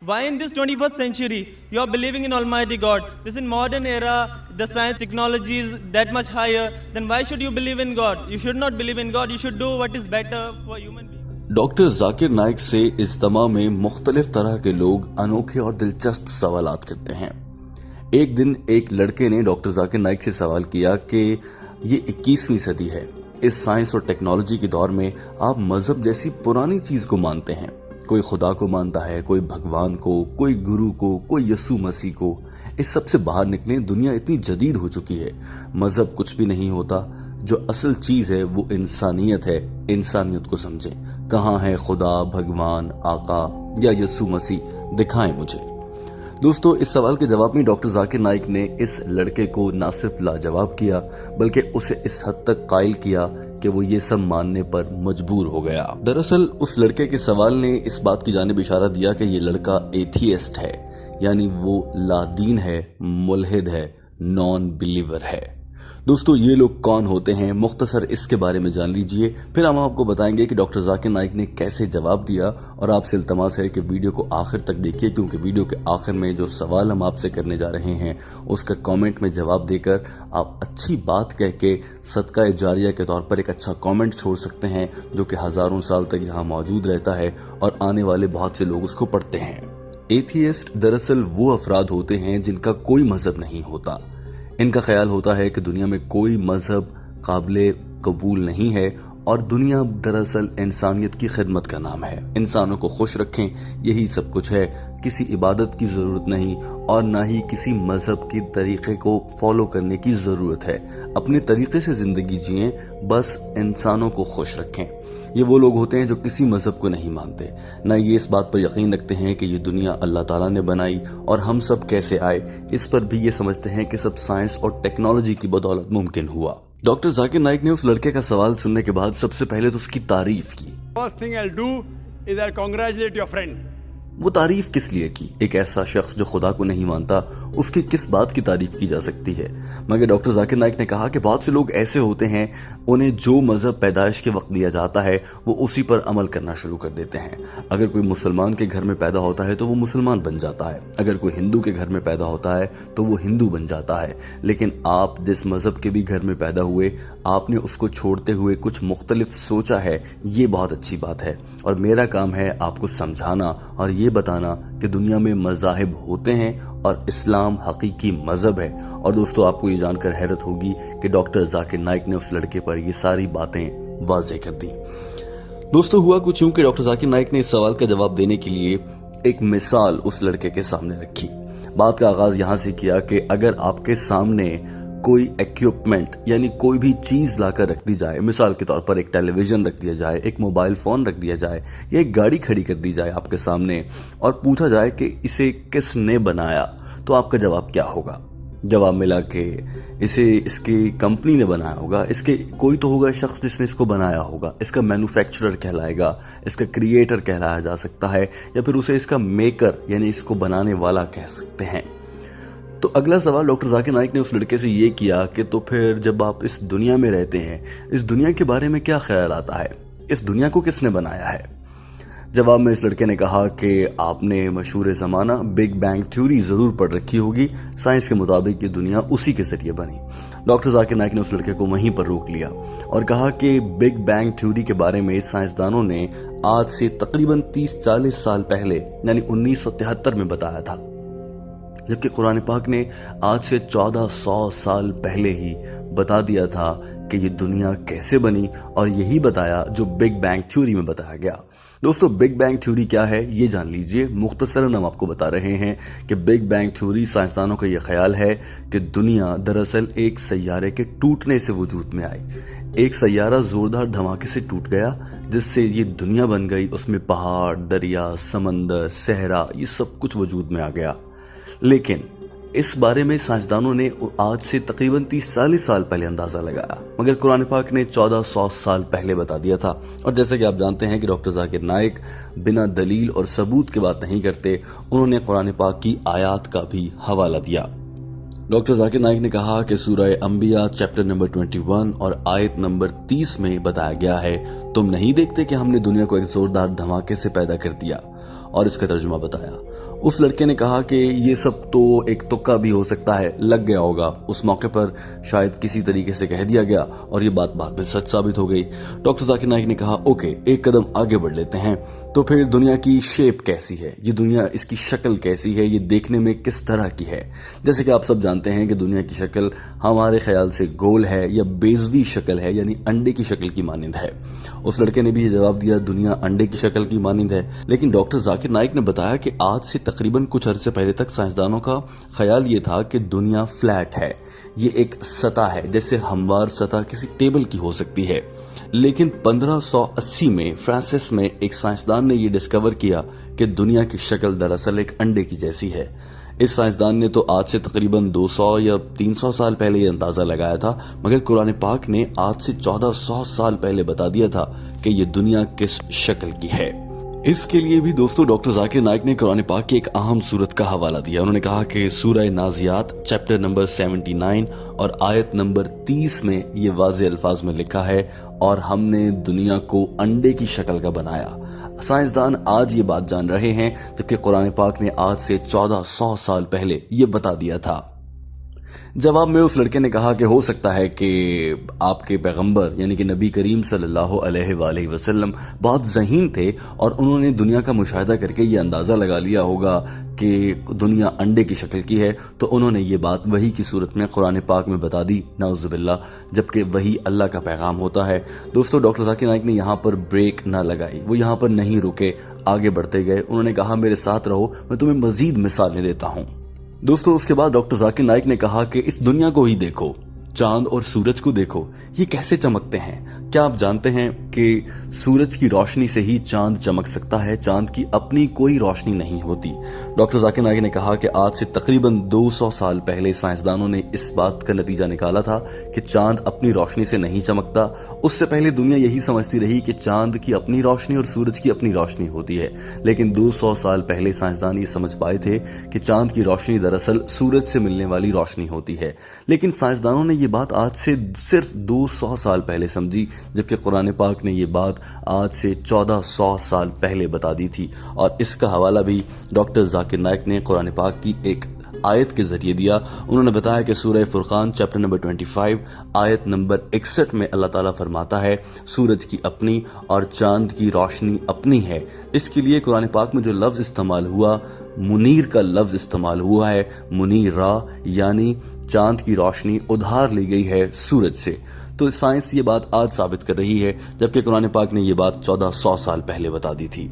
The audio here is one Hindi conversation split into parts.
Why in this 21st century you are believing in Almighty God? This in modern era, the science technology is that much higher. Then why should you believe in God? You should not believe in God. You should do what is better for human beings. Doctor Zakir Naik से इज्तिमा में मुख्तलिफ तरह के लोग अनोखे और दिलचस्प सवालात करते हैं। एक दिन एक लड़के ने डॉक्टर जाकिर नाइक से सवाल किया कि ये 21वीं सदी है, इस साइंस और टेक्नोलॉजी के दौर में आप मजहब जैसी पुरानी चीज को मानते हैं। कोई खुदा को मानता है, कोई भगवान को, कोई गुरु को, कोई यसु मसीह को। इस सब से बाहर निकले, दुनिया इतनी जदीद हो चुकी है, मजहब कुछ भी नहीं होता। जो असल चीज है वो इंसानियत है, इंसानियत को समझें। कहाँ है खुदा, भगवान, आका या यसु मसीह, दिखाएं मुझे। दोस्तों, इस सवाल के जवाब में डॉक्टर जाकिर नाइक ने इस लड़के को ना सिर्फ लाजवाब किया बल्कि उसे इस हद तक कायल किया कि वो ये सब मानने पर मजबूर हो गया। दरअसल उस लड़के के सवाल ने इस बात की जानिब इशारा दिया कि ये लड़का एथियस्ट है, यानी वो लादीन है, मुल्हिद है, नॉन बिलीवर है। दोस्तों, ये लोग कौन होते हैं, मुख्तसर इसके बारे में जान लीजिए, फिर हम आपको बताएंगे कि डॉक्टर जाकिर नाइक ने कैसे जवाब दिया। और आपसे इल्तमास है कि वीडियो को आखिर तक देखिए, क्योंकि वीडियो के आखिर में जो सवाल हम आपसे करने जा रहे हैं उसका कमेंट में जवाब देकर आप अच्छी बात कह के सदका जारिया के तौर पर एक अच्छा कमेंट छोड़ सकते हैं, जो कि हजारों साल तक यहाँ मौजूद रहता है और आने वाले बहुत से लोग उसको पढ़ते हैं। एथियस्ट दरअसल वो अफराद होते हैं जिनका कोई मजहब नहीं होता। इनका ख्याल होता है कि दुनिया में कोई मजहब काबिल कबूल नहीं है और दुनिया दरअसल इंसानियत की खिदमत का नाम है। इंसानों को खुश रखें, यही सब कुछ है। किसी इबादत की ज़रूरत नहीं और ना ही किसी मजहब के तरीक़े को फॉलो करने की ज़रूरत है। अपने तरीक़े से ज़िंदगी जिएं, बस इंसानों को खुश रखें। ये वो लोग होते हैं जो किसी मजहब को नहीं मानते, ना ये इस बात पर यकीन रखते हैं कि ये दुनिया अल्लाह ताला ने बनाई और हम सब कैसे आए, इस पर भी ये समझते हैं कि सब साइंस और टेक्नोलॉजी की बदौलत मुमकिन हुआ। डॉक्टर जाकिर नाइक ने उस लड़के का सवाल सुनने के बाद सबसे पहले तो उसकी तारीफ की। First thing I'll do is I'll congratulate your friend. वो तारीफ किस लिए की? एक ऐसा शख्स जो खुदा को नहीं मानता, उसकी किस बात की तारीफ की जा सकती है? मगर डॉक्टर जाकिर नाइक ने कहा कि बहुत से लोग ऐसे होते हैं, उन्हें जो मजहब पैदाइश के वक्त दिया जाता है वो उसी पर अमल करना शुरू कर देते हैं। अगर कोई मुसलमान के घर में पैदा होता है तो वो मुसलमान बन जाता है, अगर कोई हिंदू के घर में पैदा होता है तो वो हिंदू बन जाता है। लेकिन आप जिस मजहब के भी घर में पैदा हुए, आपने उसको छोड़ते हुए कुछ मुख्तलिफ सोचा है, ये बहुत अच्छी बात है। और मेरा काम है आपको समझाना और ये बताना कि दुनिया में मज़ाहिब होते हैं और इस्लाम हकीकी मजहब है। और दोस्तों, आपको ये जानकर हैरत होगी कि डॉक्टर जाकिर नाइक ने उस लड़के पर ये सारी बातें वाज़ेह कर दी। दोस्तों, हुआ कुछ यूं कि डॉक्टर जाकिर नाइक ने इस सवाल का जवाब देने के लिए एक मिसाल उस लड़के के सामने रखी। बात का आगाज यहां से किया कि अगर आपके सामने कोई इक्विपमेंट यानी कोई भी चीज लाकर रख दी जाए, मिसाल के तौर पर एक टेलीविजन रख दिया जाए, एक मोबाइल फोन रख दिया जाए या एक गाड़ी खड़ी कर दी जाए आपके सामने और पूछा जाए कि इसे किसने बनाया, तो आपका जवाब क्या होगा? जवाब मिला कि इसे इसकी कंपनी ने बनाया होगा, इसके कोई तो होगा शख्स जिसने इसको बनाया होगा, इसका मैन्युफैक्चरर कहलाएगा, इसका क्रिएटर कहलाया जा सकता है, या फिर उसे इसका मेकर यानी इसको बनाने वाला कह सकते हैं। तो अगला सवाल डॉक्टर जाकिर नाइक ने उस लड़के से ये किया कि तो फिर जब आप इस दुनिया में रहते हैं, इस दुनिया के बारे में क्या ख्याल आता है? इस दुनिया को किसने बनाया है? जवाब में इस लड़के ने कहा कि आपने मशहूर ज़माना बिग बैंग थ्योरी ज़रूर पढ़ रखी होगी। साइंस के मुताबिक ये दुनिया उसी के ज़रिए बनी। डॉक्टर जाकिर नाइक ने उस लड़के को वहीं पर रोक लिया और कहा कि बिग बैंग थ्योरी के बारे में साइंसदानों ने आज से तकरीबन 30-40 साल पहले यानी 1973 में बताया था, जबकि कुरान पाक ने आज से 1400 साल पहले ही बता दिया था कि ये दुनिया कैसे बनी, और यही बताया जो बिग बैंग थ्योरी में बताया गया। दोस्तों, बिग बैंग थ्योरी क्या है ये जान लीजिए। मुख्तसरन हम आपको बता रहे हैं कि बिग बैंग थ्योरी साइंसदानों का ये ख्याल है कि दुनिया दरअसल एक सैयारे के टूटने से वजूद में आई। एक सैयारा जोरदार धमाके से टूट गया, जिससे ये दुनिया बन गई। उसमें पहाड़, दरिया, समंदर, सहरा, ये सब कुछ वजूद में आ गया। लेकिन इस बारे में साइंसदानों ने आज से तकरीबन 30-40 साल पहले अंदाजा लगाया, मगर कुरान पाक ने 1400 साल पहले बता दिया था। और जैसे कि आप जानते हैं कि डॉक्टर जाकिर नाइक बिना दलील और सबूत के बात नहीं करते, उन्होंने कुरान पाक की आयत का भी हवाला दिया। डॉक्टर जाकिर नाइक ने कहा कि सूरह अंबिया चैप्टर नंबर 21 और आयत नंबर 30 में बताया गया है, तुम नहीं देखते कि हमने दुनिया को एक जोरदार धमाके से पैदा कर दिया, और इसका तर्जुमा बताया। उस लड़के ने कहा कि ये सब तो एक तुक्का भी हो सकता है, लग गया होगा, उस मौके पर शायद किसी तरीके से कह दिया गया और ये बात बाद में सच साबित हो गई। डॉक्टर जाकिर नाइक ने कहा ओके, एक कदम आगे बढ़ लेते हैं, तो फिर दुनिया की शेप कैसी है, ये दुनिया, इसकी शक्ल कैसी है, ये देखने में किस तरह की है। जैसे कि आप सब जानते हैं कि दुनिया की शक्ल हमारे ख्याल से गोल है या बेजवी शक्ल है, यानी अंडे की शक्ल की मानिंद है। उस लड़के ने भी ये जवाब दिया दुनिया अंडे की शक्ल की मानिंद है। लेकिन डॉक्टर जाकिर नाइक ने बताया कि आज से तकरीबन कुछ अरसे पहले तक साइंसदानों का ख्याल ये था कि दुनिया फ्लैट है, ये एक सतह है, जैसे हमवार सतह किसी टेबल की हो सकती है। लेकिन 1580 में फ्रांसिस में एक साइंसदान ने यह डिस्कवर किया कि दुनिया की शक्ल दरअसल एक अंडे की जैसी है। इस साइंसदान ने तो आज से तकरीबन 200 या 300 साल पहले ये अंदाजा लगाया था, मगर कुरान पाक ने आज से 1400 साल पहले बता दिया था कि ये दुनिया किस शक्ल की है। इसके लिए भी दोस्तों डॉक्टर जाकिर नाइक ने कुरान पाक की एक अहम सूरत का हवाला दिया। उन्होंने कहा कि सूरह नाज़ियात चैप्टर नंबर 79 और आयत नंबर 30 में ये वाज़ेह अल्फाज में लिखा है, और हमने दुनिया को अंडे की शक्ल का बनाया। साइंसदान आज ये बात जान रहे हैं जबकि कुरान पाक ने आज से 1400 साल पहले ये बता दिया था। जवाब में उस लड़के ने कहा कि हो सकता है कि आपके पैगंबर यानी कि नबी करीम सल्लल्लाहु अलैहि वसल्लम बहुत ज़हीन थे और उन्होंने दुनिया का मुशाहिदा करके ये अंदाज़ा लगा लिया होगा कि दुनिया अंडे की शक्ल की है, तो उन्होंने ये बात वही की सूरत में कुरान पाक में बता दी, नाउज़ुबिल्लाह, जबकि वही अल्लाह का पैगाम होता है। दोस्तों डॉक्टर जाकिर नाइक ने यहाँ पर ब्रेक ना लगाई, वो यहाँ पर नहीं रुके, आगे बढ़ते गए। उन्होंने कहा मेरे साथ रहो, मैं तुम्हें मज़ीद मिसालें देता हूँ। दोस्तों उसके बाद डॉक्टर जाकिर नाइक ने कहा कि इस दुनिया को ही देखो, चांद और सूरज को देखो, ये कैसे चमकते हैं। क्या आप जानते हैं कि सूरज की रोशनी से ही चांद चमक सकता है, चांद की अपनी कोई रोशनी नहीं होती। डॉक्टर जाकिर नाइक ने कहा कि आज से तकरीबन 200 साल पहले साइंसदानों ने इस बात का नतीजा निकाला था कि चांद अपनी रोशनी से नहीं चमकता। उससे पहले दुनिया यही समझती रही कि चांद की अपनी रोशनी और सूरज की अपनी रोशनी होती है, लेकिन 200 साल पहले साइंसदान ये समझ पाए थे कि चांद की रोशनी दरअसल सूरज से मिलने वाली रोशनी होती है। लेकिन साइंसदानों ने ये बात आज से सिर्फ 200 साल पहले समझी, जबकि कुरान पाक ने ये बात आज से 1400 साल पहले बता दी थी। और इसका हवाला भी डॉक्टर जाकिर नाइक ने कुरान पाक की एक आयत के जरिए दिया। उन्होंने बताया कि सूरह फुरकान चैप्टर नंबर 25 आयत नंबर 61 में अल्लाह ताला फरमाता है सूरज की अपनी और चांद की रोशनी अपनी है। इसके लिए कुरान पाक में जो लफ्ज़ इस्तेमाल हुआ, मुनीर का लफ्ज़ इस्तेमाल हुआ है, मुनीरा, यानी चांद की रोशनी उधार ली गई है सूरज से। तो साइंस ये बात आज साबित कर रही है, जबकि कुरान पाक ने ये बात 1400 साल पहले बता दी थी।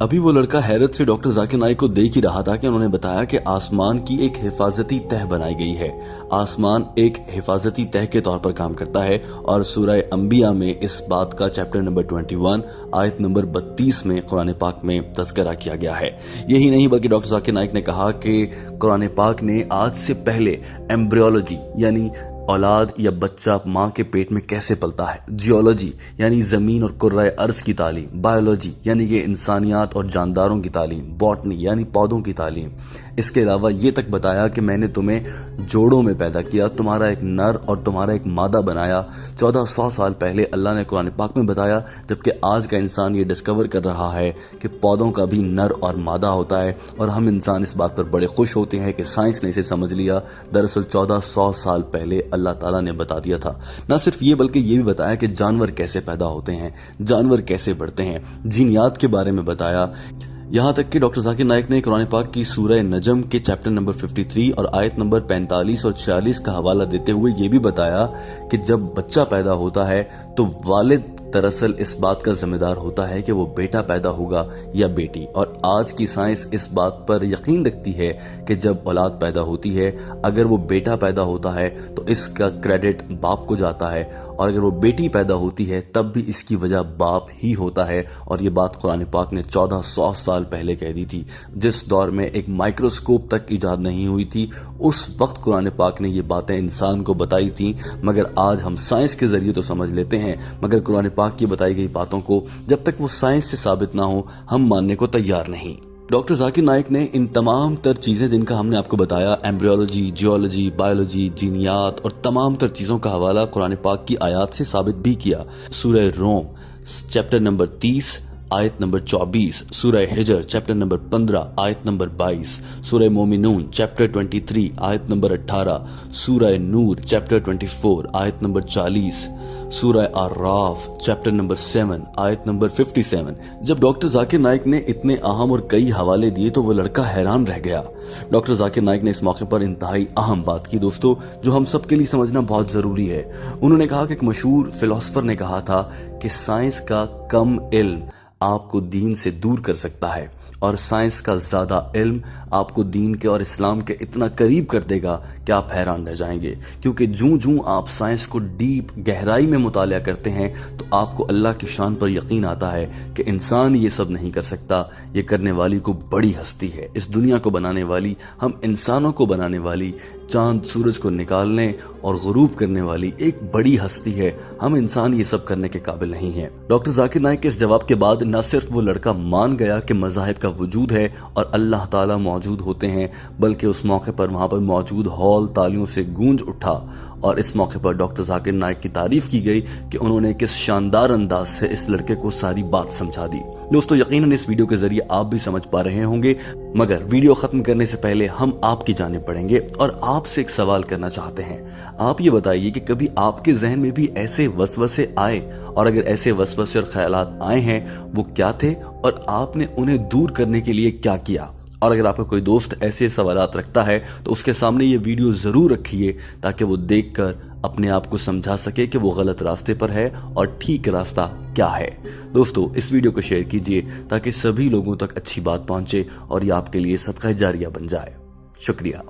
अभी वो लड़का हैरत से डॉक्टर जाकिर नाइक को देख ही रहा था कि उन्होंने बताया कि आसमान की एक हिफाजती तह बनाई गई है। आसमान एक हिफाजती तह के तौर पर काम करता है और सूरह अंबिया में इस बात का चैप्टर नंबर 21 आयत नंबर 32 में कुरान पाक में तज़किरा किया गया है। यही नहीं बल्कि डॉक्टर जाकिर नाइक ने कहा कि कुरान पाक ने आज से पहले एम्ब्रियोलॉजी यानी औलाद या बच्चा माँ के पेट में कैसे पलता है, जियोलॉजी यानी ज़मीन और कुर्राए अर्ज़ की तालीम, बायोलॉजी यानी कि इंसानियात और जानदारों की तालीम, बॉटनी यानी पौधों की तालीम, इसके अलावा ये तक बताया कि मैंने तुम्हें जोड़ों में पैदा किया, तुम्हारा एक नर और तुम्हारा एक मादा बनाया। 1400 साल पहले अल्लाह ने कुरान पाक में बताया, जबकि आज का इंसान ये डिस्कवर कर रहा है कि पौधों का भी नर और मादा होता है। और हम इंसान इस बात पर बड़े खुश होते हैं कि साइंस ने इसे समझ लिया। दरअसल 1400 साल पहले अल्लाह ताला ने बता दिया था। न सिर्फ ये बल्कि ये भी बताया कि जानवर कैसे पैदा होते हैं, जानवर कैसे बढ़ते हैं, जीनियात के बारे में बताया। यहाँ तक कि डॉक्टर जाकिर नाइक ने कुरान पाक की सूरह नजम के चैप्टर नंबर 53 और आयत नंबर 45 और 46 का हवाला देते हुए ये भी बताया कि जब बच्चा पैदा होता है तो वालिद दरअसल इस बात का जिम्मेदार होता है कि वो बेटा पैदा होगा या बेटी। और आज की साइंस इस बात पर यकीन रखती है कि जब औलाद पैदा होती है, अगर वो बेटा पैदा होता है तो इसका क्रेडिट बाप को जाता है, और अगर वो बेटी पैदा होती है तब भी इसकी वजह बाप ही होता है। और ये बात कुरान पाक ने 1400 साल पहले कह दी थी। जिस दौर में एक माइक्रोस्कोप तक इजाद नहीं हुई थी, उस वक्त कुरान पाक ने ये बातें इंसान को बताई थी। मगर आज हम साइंस के जरिए तो समझ लेते हैं, मगर कुरान पाक की बताई गई बातों को जब तक वो साइंस से साबित ना हो, हम मानने को तैयार नहीं। डॉक्टर जाकिर नाइक ने इन तमाम तर चीज़ें जिनका हमने आपको बताया, एम्ब्रियोलॉजी, जियोलॉजी, बायोलॉजी, जीनियात और तमाम तर चीज़ों का हवाला कुरान पाक की आयत से साबित भी किया। सूरह रोम चैप्टर नंबर 30 आयत नंबर 24, सूरह हिजर चैप्टर नंबर 15 आयत नंबर 22, सूरह मोमिनून चैप्टर 23 आयत नंबर 18, सूरह नूर चैप्टर 24 आयत नंबर 40, सूरह आराफ चैप्टर नंबर 7 आयत नंबर 57। जब डॉक्टर जाकिर नाइक ने इतने अहम और कई हवाले दिए तो वो लड़का हैरान रह गया। डॉक्टर जाकिर नाइक ने इस मौके पर इंतहाई अहम बात की दोस्तों, जो हम सबके लिए समझना बहुत जरूरी है। उन्होंने कहा कि एक मशहूर फिलोसफर ने कहा था कि साइंस का कम इल्म आपको दीन से दूर कर सकता है और साइंस का ज्यादा इल्म आपको दीन के और इस्लाम के इतना करीब कर देगा कि आप हैरान रह जाएंगे। क्योंकि जूं आप साइंस को डीप गहराई में मुतालिया करते हैं तो आपको अल्लाह की शान पर यकीन आता है कि इंसान ये सब नहीं कर सकता, ये करने वाली को बड़ी हस्ती है। इस दुनिया को बनाने वाली, हम इंसानों को बनाने वाली, चांद सूरज को निकालने और गुरूब करने वाली एक बड़ी हस्ती है। हम इंसान ये सब करने के काबिल नहीं है। डॉक्टर जाकिर नाइक के इस जवाब के बाद न सिर्फ वो लड़का मान गया कि मज़ाहिब का वजूद है और अल्लाह ताला मौजूद होते हैं, बल्कि उस मौके पर वहां पर मौजूद हॉल तालियों से गूंज उठा और इस मौके पर डॉक्टर जाकिर नाइक की तारीफ की गई कि उन्होंने किस शानदार अंदाज से इस लड़के को सारी बात समझा दी। दोस्तों यकीनन इस वीडियो के जरिए आप भी समझ पा रहे होंगे, मगर वीडियो खत्म करने से पहले हम आपकी जानिब पड़ेंगे और आपसे एक सवाल करना चाहते हैं। आप ये बताइए कि कभी आपके जहन में भी ऐसे वसवसे आए, और अगर ऐसे वसवसे और ख्यालात आए हैं वो क्या थे और आपने उन्हें दूर करने के लिए क्या किया। और अगर आपका कोई दोस्त ऐसे सवालात रखता है तो उसके सामने ये वीडियो जरूर रखिए ताकि वो देखकर अपने आप को समझा सके कि वो गलत रास्ते पर है और ठीक रास्ता क्या है। दोस्तों इस वीडियो को शेयर कीजिए ताकि सभी लोगों तक अच्छी बात पहुंचे और ये आपके लिए सदका जारिया बन जाए। शुक्रिया।